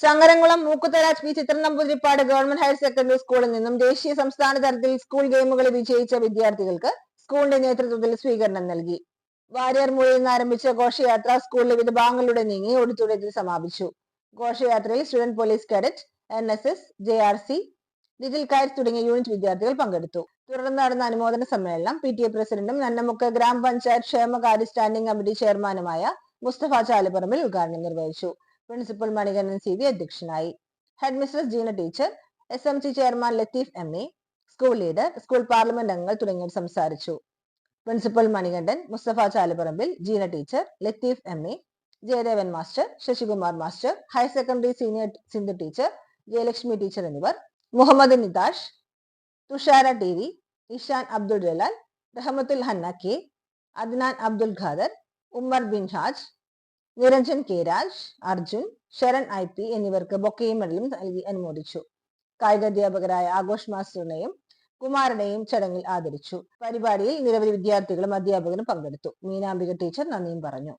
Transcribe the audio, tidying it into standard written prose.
Changaramkulam Mookkuthala P Chithranampoothirippad government higher secondary സ്കൂളിൽ നിന്നും ദേശീയ സംസ്ഥാന തലത്തിൽ സ്കൂൾ ഗെയിമുകളിൽ വിജയിച്ച വിദ്യാർത്ഥികൾക്ക് സ്കൂളിന്റെ നേതൃത്വത്തിൽ സ്വീകരണം നൽകി. വാര്യർമൂഴിൽ നിന്ന് ആരംഭിച്ച ഘോഷയാത്ര സ്കൂളിലെ വിവിധ ഭാഗങ്ങളിലൂടെ നീങ്ങി ഓഡിറ്റോറിയത്തിൽ സമാപിച്ചു. ഘോഷയാത്രയിൽ student police cadet, NSS, JRC, little kites തുടങ്ങിയ യൂണിറ്റ് വിദ്യാർത്ഥികൾ പങ്കെടുത്തു. തുടർന്ന് നടന്ന അനുമോദന സമ്മേളനം PTA പ്രസിഡന്റും നന്നമുക്ക് ഗ്രാമപഞ്ചായത്ത് ക്ഷേമകാര്യ സ്റ്റാൻഡിംഗ് കമ്മിറ്റി ചെയർമാനുമായ മുസ്തഫ ചാലപ്പറമ്പിൽ ഉദ്ഘാടനം നിർവഹിച്ചു. പ്രിൻസിപ്പൽ മണികണ്ഠൻ CV അധ്യക്ഷനായി. Head mistress Jeena teacher, SMC chairman Latheef MA, school leader, school parliament അംഗങ്ങൾ തുടങ്ങിയവർ സംസാരിച്ചു. Principal Manikandan, Mustafa Chalapparambil, Jeena teacher, Latheef MA, Jayadevan master, Sasikumar master, higher secondary senior Sindhu teacher, Jayalakshmi teacher എന്നിവർ, Muhammad Nithash, Thushara TV, Ishan Abdul Jalal, Rahmathul Hanna K, Adnan Abdul Khader, Ummer bin Haj, Niranjan K Raj, Arjun, Saran IP എന്നിവർക്ക് ബൊക്കയും മെഡലും നൽകി അനുമോദിച്ചു. കായികാധ്യാപകരായ ആഘോഷ് മാസ്റ്ററിനെയും കുമാരനെയും ചടങ്ങിൽ ആദരിച്ചു. പരിപാടിയിൽ നിരവധി വിദ്യാർത്ഥികളും അധ്യാപകരും പങ്കെടുത്തു. മീനാംബിക ടീച്ചർ നന്ദിയും പറഞ്ഞു.